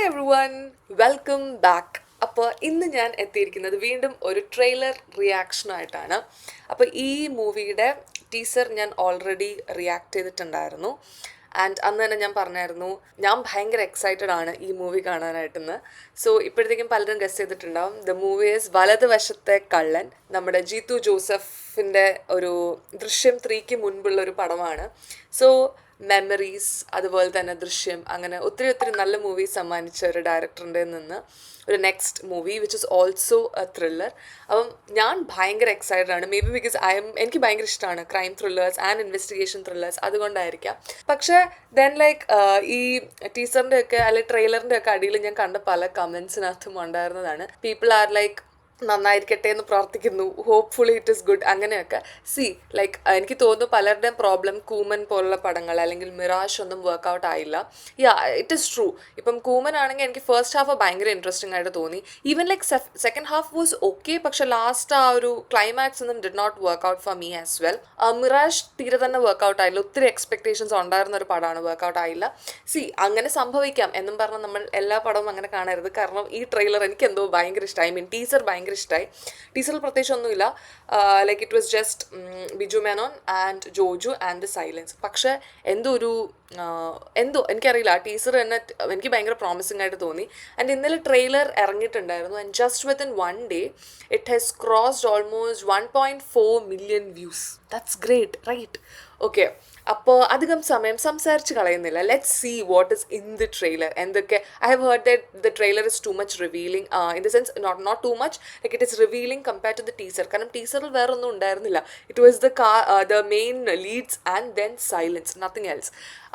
Every one, welcome back. അപ്പോൾ ഇന്ന് ഞാൻ എത്തിയിരിക്കുന്നത് വീണ്ടും ഒരു ട്രെയിലർ റിയാക്ഷനായിട്ടാണ്. അപ്പോൾ ഈ മൂവിയുടെ ടീസർ ഞാൻ ഓൾറെഡി റിയാക്ട് ചെയ്തിട്ടുണ്ടായിരുന്നു. ആൻഡ് അന്ന് തന്നെ ഞാൻ പറഞ്ഞായിരുന്നു ഞാൻ ഭയങ്കര എക്സൈറ്റഡ് ആണ് ഈ മൂവി കാണാനായിട്ടെന്ന്. സോ ഇപ്പോഴത്തേക്കും പലരും ഗസ് ചെയ്തിട്ടുണ്ടാവും. ദ മൂവി ഈസ് വലതുവശത്തെ കള്ളൻ. നമ്മുടെ ജീത്തു ജോസഫിൻ്റെ ഒരു ദൃശ്യം 3ക്ക് മുൻപുള്ള ഒരു പടമാണ്. സോ മെമ്മറീസ്, അതുപോലെ തന്നെ ദൃശ്യം, അങ്ങനെ ഒത്തിരി നല്ല മൂവീസ് സമ്മാനിച്ച ഒരു ഡയറക്ടറിൻ്റെ നിന്ന് ഒരു next movie which is also A thriller. അപ്പം ഞാൻ ഭയങ്കര എക്സൈറ്റഡ് ആണ്. മേ ബി ബിക്കോസ് എനിക്ക് ഭയങ്കര ഇഷ്ടമാണ് crime thrillers and investigation thrillers, അതുകൊണ്ടായിരിക്കാം. പക്ഷേ ദെൻ ഈ ടീസറിൻ്റെ ഒക്കെ അല്ലെങ്കിൽ ട്രെയിലറിൻ്റെ ഒക്കെ അടിയിൽ ഞാൻ കണ്ട പല കമൻസിനകത്തും ഉണ്ടായിരുന്നതാണ് പീപ്പിൾ ആർ നന്നായിരിക്കട്ടെ എന്ന് പ്രാർത്ഥിക്കുന്നു, ഹോപ്പ്ഫുള്ളി ഇറ്റ് ഇസ് ഗുഡ്, അങ്ങനെയൊക്കെ. എനിക്ക് തോന്നുന്നു പലരുടെയും പ്രോബ്ലം കൂമൻ പോലുള്ള പടങ്ങൾ അല്ലെങ്കിൽ മിറാഷ് ഒന്നും വർക്കൗട്ട് ആയില്ല. It is true. ഇപ്പം കൂമൻ ആണെങ്കിൽ എനിക്ക് ഫസ്റ്റ് ഹാഫ് ഭയങ്കര ഇൻട്രസ്റ്റിംഗ് ആയിട്ട് തോന്നി. Even second half was okay, പക്ഷെ ലാസ്റ്റ് ആ ഒരു ക്ലൈമാക്സ് ഒന്നും did not work out for me as well. Mirage തീരെ തന്നെ വർക്കൗട്ട് ആയില്ല. ഒത്തിരി എക്സ്പെക്ടേഷൻസ് ഉണ്ടായിരുന്ന ഒരു പടമാണ്, വർക്കൗട്ട് ആയില്ല. അങ്ങനെ സംഭവിക്കാം എന്നും പറഞ്ഞാൽ നമ്മൾ എല്ലാ പടവും അങ്ങനെ കാണരുത്. കാരണം ഈ ട്രെയിലർ എനിക്ക് എന്തോ ഭയങ്കര ഇഷ്ടമായി. ടീസർ ഭയങ്കര ഇഷ്ടമായി. ടീസറിൽ പ്രത്യേകിച്ച് ഒന്നുമില്ല. It was just Biju Menon and Joju and the silence. പക്ഷേ എന്തോ എനിക്കറിയില്ല, ആ ടീസർ തന്നെ എനിക്ക് ഭയങ്കര പ്രോമിസിംഗ് ആയിട്ട് തോന്നി. ആൻഡ് ഇന്നലെ ട്രെയിലർ ഇറങ്ങിയിട്ടുണ്ടായിരുന്നു. And just within 1 day it has crossed almost 1.4 million views. That's great, right? Okay, അപ്പോൾ അധികം സമയം സംസാരിച്ച് കളയുന്നില്ല. Let's see what is in the trailer. എന്തൊക്കെ I have heard that the trailer is too much revealing, in the sense not too much, it is revealing compared to the teaser. കാരണം ടീസറിൽ വേറെ ഒന്നും ഉണ്ടായിരുന്നില്ല. It was the main leads and then silence, nothing else.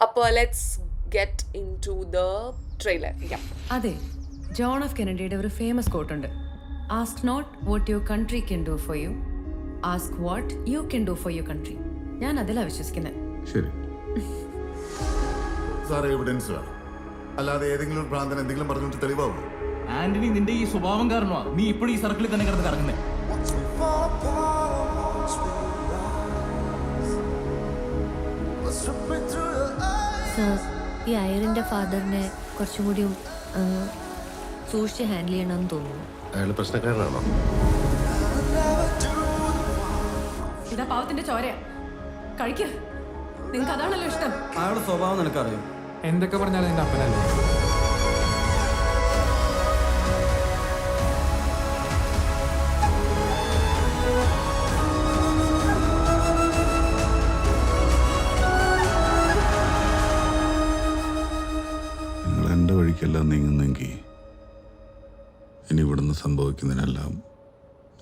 അപ്പോൾ let's get into the trailer. അതെ, John F കെനഡിയുടെ ഒരു famous കോട്ടുണ്ട്: ask not what your country can do for you, ask what you can do for your country. ഞാൻ അതിലാണ് വിശ്വസിക്കുന്നത്. ശരി sir, evidence വേണം, അല്ലാതെ ഏതെങ്കിലും ഭ്രാന്തൻ എന്തെങ്കിലും പറഞ്ഞിട്ട് തെളിവാകും. ആന്റണി, നിന്റെ ഈ സ്വഭാവം കാരണമാണ് നീ ഇപ്പോഴും ഈ സർക്കിളിൽ തന്നെ കിടന്ന് കറങ്ങുന്നത്. സർ, ഈ അയറിന്റെ ഫാദറിനെ കുറച്ചും കൂടി സൂക്ഷിച്ച് ഹാൻഡിൽ ചെയ്യണമെന്ന് തോന്നുന്നു. അയാൾ പ്രശ്നക്കാരനാണോ? ഇതാ പാവത്തിന്റെ ചോരയാ, കഴിക്ക. നിങ്ങൾക്ക് അതാണല്ലോ ഇഷ്ടം. അയാളുടെ സ്വഭാവം നിനക്കറിയാം. എന്തൊക്കെ പറഞ്ഞാലും എൻ്റെ അപ്പനല്ലേ. നിങ്ങൾ എൻ്റെ വഴിക്കെല്ലാം നീങ്ങുന്നെങ്കിൽ ഇനി ഇവിടുന്ന് സംഭവിക്കുന്നതിനെല്ലാം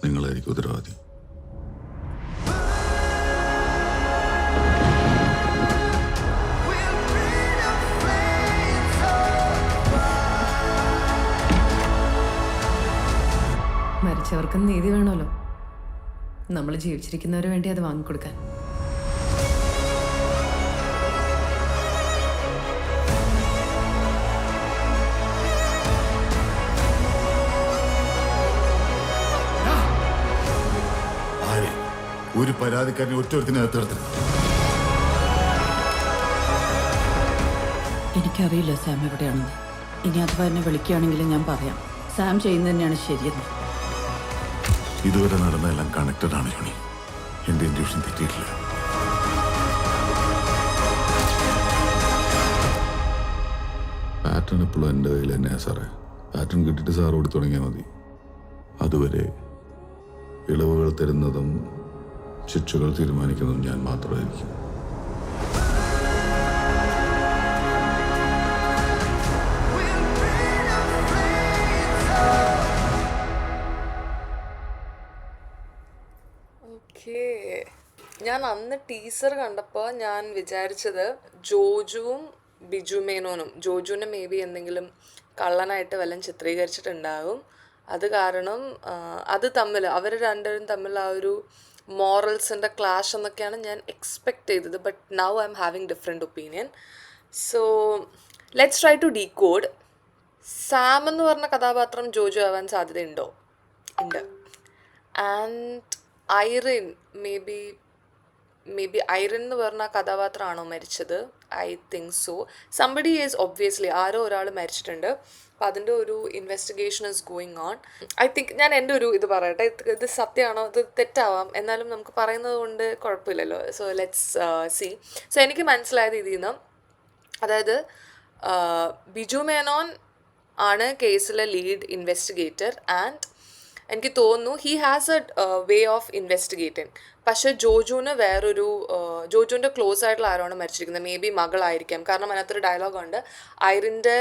നിങ്ങളായിരിക്കും ഉത്തരവാദി. മരിച്ചവർക്കും നീതി വേണമല്ലോ. നമ്മൾ ജീവിച്ചിരിക്കുന്നവര് വേണ്ടി അത് വാങ്ങിക്കൊടുക്കാൻ. ഒരു പരാതിക്കാരനെ ഒറ്റൊരുത്തിനെ അകത്തിടത്തില്ല. എനിക്കറിയില്ല സാം എവിടെയാണെന്ന്. ഇനി അഥവാ എന്നെ വിളിക്കുകയാണെങ്കിൽ ഞാൻ പറയാം സാം ചെയ്യുന്നത് തന്നെയാണ് ശരിയെന്ന്. ഇതുവരെ നടന്നതെല്ലാം കണക്റ്റഡ് ആണ് ജോണി. എൻ്റെ ഇൻട്യൂഷൻ തെറ്റിയിട്ടില്ല. പാറ്റേൺ എപ്പോഴും എൻ്റെ കയ്യിൽ തന്നെയാണ് സാറേ. പാറ്റേൺ കിട്ടിയിട്ട് സാർ ഓടി തുടങ്ങിയാൽ മതി. അതുവരെ ഇളവുകൾ തരുന്നതും ശിക്ഷകൾ തീരുമാനിക്കുന്നതും ഞാൻ മാത്രമായിരിക്കും. ഓക്കെ, ഞാൻ അന്ന് ടീസർ കണ്ടപ്പോൾ ഞാൻ വിചാരിച്ചത് ജോജുവും ബിജു മേനോനും, ജോജുവിനെ മേ ബി എന്തെങ്കിലും കള്ളനായിട്ട് വല്ലതും ചിത്രീകരിച്ചിട്ടുണ്ടാകും. അത് കാരണം അവർ രണ്ടുപേരും തമ്മിൽ ആ ഒരു മോറൽസിൻ്റെ ക്ലാഷ് എന്നൊക്കെയാണ് ഞാൻ എക്സ്പെക്റ്റ് ചെയ്തത്. But now I am having different opinion. So let's try to decode. Sam എന്ന് പറഞ്ഞ കഥാപാത്രം ജോജു ആവാൻ സാധ്യതയുണ്ടോ? ഉണ്ട്. And Irene may be may be Irene എന്ന് പറഞ്ഞ കഥാപാത്രമാണോ മരിച്ചത്? I think so. Somebody is obviously ആരോ ഒരാൾ മരിച്ചിട്ടുണ്ട്. അപ്പം അതിൻ്റെ ഒരു investigation is going on. I think ഞാൻ എൻ്റെ ഒരു ഇത് പറയട്ടെ, ഇത് സത്യമാണോ ഇത് തെറ്റാവാം, എന്നാലും നമുക്ക് പറയുന്നത് കൊണ്ട് കുഴപ്പമില്ലല്ലോ. So let's C. സോ എനിക്ക് മനസ്സിലായത് ഇതിൽ നിന്ന്, അതായത് ബിജു മേനോൻ ആണ് കേസിലെ ലീഡ് ഇൻവെസ്റ്റിഗേറ്റർ ആൻഡ് എനിക്ക് തോന്നുന്നു he has a way of investigating. പക്ഷേ ജോജുവിന് വേറൊരു ജോജുവിൻ്റെ ക്ലോസ് ആയിട്ടുള്ള ആരാണ് മരിച്ചിരിക്കുന്നത്, മേ ബി മകളായിരിക്കാം. കാരണം അതിനകത്തൊരു ഡയലോഗുണ്ട്, ഐറിൻ്റെ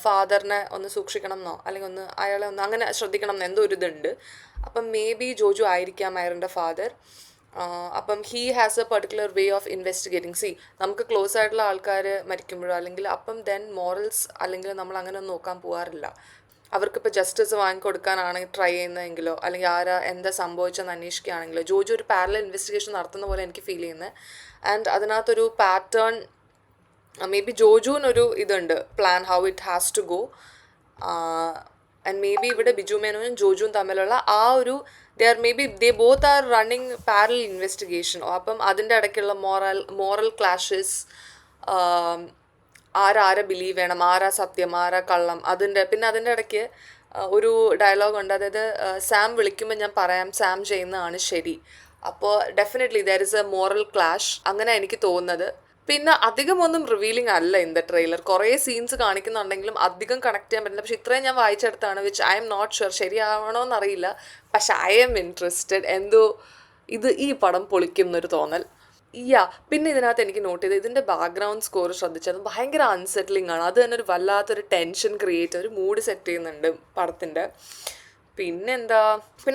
ഫാദറിനെ ഒന്ന് സൂക്ഷിക്കണം എന്നോ അല്ലെങ്കിൽ ഒന്ന് അയാളെ ഒന്ന് അങ്ങനെ ശ്രദ്ധിക്കണം എന്ന് എന്തോ ഒരു ഇതുണ്ട്. അപ്പം മേ ബി ജോജു ആയിരിക്കാം ഐറിൻ്റെ ഫാദർ. അപ്പം he has A particular way of investigating. C, നമുക്ക് ക്ലോസ് ആയിട്ടുള്ള ആൾക്കാർ മരിക്കുമ്പോഴോ അല്ലെങ്കിൽ അപ്പം ദെൻ മോറൽസ് അല്ലെങ്കിൽ നമ്മൾ അങ്ങനെ ഒന്നും നോക്കാൻ പോകാറില്ല. അവർക്കിപ്പോൾ ജസ്റ്റിസ് വാങ്ങിക്കൊടുക്കാനാണ് ട്രൈ ചെയ്യുന്നതെങ്കിലോ അല്ലെങ്കിൽ എന്താ സംഭവിച്ചെന്ന് അന്വേഷിക്കുകയാണെങ്കിലോ ജോജു ഒരു പാരലൽ ഇൻവെസ്റ്റിഗേഷൻ നടത്തുന്ന പോലെ എനിക്ക് ഫീൽ ചെയ്യുന്നത്. ആൻഡ് അതിനകത്തൊരു പാറ്റേൺ മേ ബി ജോജുവിനൊരു ഇതുണ്ട്, plan how it has to go. And maybe ഇവിടെ ബിജു മേനോനും ജോജുവും തമ്മിലുള്ള ആ ഒരു they both are running parallel investigation. അപ്പം അതിൻ്റെ ഇടയ്ക്കുള്ള മോറൽ ക്ലാഷസ്, ആരാരെ ബിലീവ് ചെയ്യണം, ആരാ സത്യം ആരാ കള്ളം, പിന്നെ അതിൻ്റെ ഇടയ്ക്ക് ഒരു ഡയലോഗുണ്ട്, അതായത് സാം വിളിക്കുമ്പോൾ ഞാൻ പറയാം സാം ചെയ്യുന്നതാണ് ശരി. അപ്പോൾ definitely there is a moral clash, അങ്ങനെ എനിക്ക് തോന്നുന്നത്. പിന്നെ അധികമൊന്നും റിവീലിംഗ് അല്ല ഇൻ ദ ട്രെയിലർ. കുറേ സീൻസ് കാണിക്കുന്നുണ്ടെങ്കിലും അധികം കണക്ട് ചെയ്യാൻ പറ്റില്ല. പക്ഷേ ഇത്രയും ഞാൻ വായിച്ചെടുത്താണ്, which I am not sure ശരിയാവണോ എന്നറിയില്ല. പക്ഷെ ഐ എം ഇൻട്രസ്റ്റഡ്. എന്തോ ഈ പടം പൊളിക്കും എന്നൊരു തോന്നൽ. പിന്നെ ഇതിനകത്ത് എനിക്ക് നോട്ട് ചെയ്ത് ഇതിൻ്റെ ബാക്ക്ഗ്രൗണ്ട് സ്കോർ ശ്രദ്ധിച്ചത് ഭയങ്കര അൺസെറ്റിലിംഗ് ആണ്. അത് തന്നെ ഒരു വല്ലാത്തൊരു ടെൻഷൻ ക്രിയേറ്റ്, ഒരു മൂഡ് സെറ്റ് ചെയ്യുന്നുണ്ട് പടത്തിൻ്റെ. പിന്നെ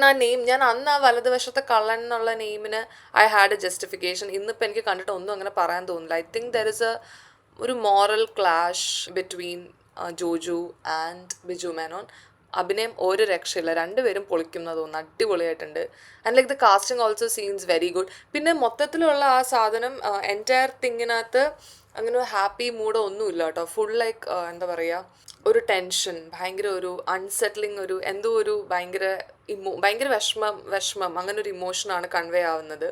ആ നെയിം, ഞാൻ അന്ന് ആ വലതുവശത്തെ കള്ളൻ എന്നുള്ള നെയിമിന് ഐ ഹാഡ് എ ജസ്റ്റിഫിക്കേഷൻ. ഇന്നിപ്പോൾ എനിക്ക് കണ്ടിട്ട് ഒന്നും അങ്ങനെ പറയാൻ തോന്നില്ല. ഐ തിങ്ക് ദർ ഇസ് ഒരു moral clash between Joju and Biju Menon. അഭിനയം ഒരു രക്ഷയില്ല, രണ്ടുപേരും പൊളിക്കുന്ന തോന്നുന്നു, അടിപൊളിയായിട്ടുണ്ട്. And like the casting also scenes very good. പിന്നെ മൊത്തത്തിലുള്ള ആ സാധനം എൻറ്റയർ തിങ്ങിനകത്ത് അങ്ങനെ ഒരു ഹാപ്പി മൂഡോ ഒന്നുമില്ല കേട്ടോ. ഫുൾ ലൈക്ക് എന്താ പറയുക, ഒരു ടെൻഷൻ, ഭയങ്കര ഒരു അൺസെറ്റിലിംഗ്, ഒരു എന്തോ ഒരു ഭയങ്കര വിഷമം അങ്ങനെ ഒരു ഇമോഷനാണ് കൺവേ ആവുന്നത്.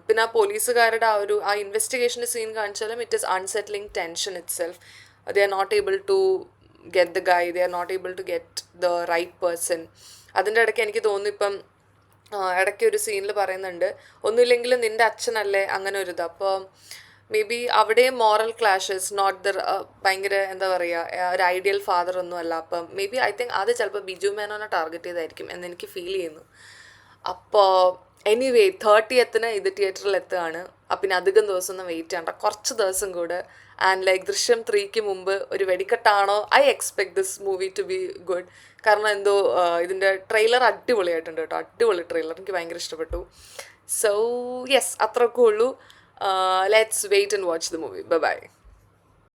പിന്നെ ആ പോലീസുകാരുടെ ആ ഇൻവെസ്റ്റിഗേഷൻ്റെ സീൻ കാണിച്ചാലും it is unsettling tension itself. They are not able to get the guy, they are not able to get the right person. അതിൻ്റെ ഇടയ്ക്ക് എനിക്ക് തോന്നുന്നു ഇപ്പം ഇടയ്ക്ക് ഒരു സീനിൽ പറയുന്നുണ്ട്, ഒന്നുമില്ലെങ്കിലും നിൻ്റെ അച്ഛനല്ലേ, അങ്ങനെ ഒരു ഇത്. അപ്പോൾ മേ ബി അവിടെയും മോറൽ ക്ലാഷസ്, നോട്ട് ദ ഭയങ്കര എന്താ പറയുക ഒരു ഐഡിയൽ ഫാദർ ഒന്നും അല്ല. അപ്പം മേ ബി ഐ തിങ്ക് അത് ചിലപ്പോൾ ബിജു മേനോനെ ടാർഗറ്റ് ചെയ്തായിരിക്കും എന്ന് എനിക്ക് ഫീൽ ചെയ്യുന്നു. അപ്പോൾ എനിവേ 30th ഇത് തിയേറ്ററിൽ എത്തുകയാണ്. പിന്നെ അധികം ദിവസമൊന്നും വെയിറ്റ് ചെയ്യണ്ട, കുറച്ച് ദിവസം കൂടെ. ആൻഡ് ലൈക്ക് ദൃശ്യം 3 മുമ്പ് ഒരു വെടിക്കെട്ടാണോ, I expect this movie to be good. കാരണം എന്തോ ഇതിൻ്റെ ട്രെയിലർ അടിപൊളിയായിട്ടുണ്ട് കേട്ടോ, അടിപൊളി ട്രെയിലർ, എനിക്ക് ഭയങ്കര ഇഷ്ടപ്പെട്ടു. സോ യെസ്, അത്രയൊക്കെ ഉള്ളൂ. Let's wait and watch the movie. By.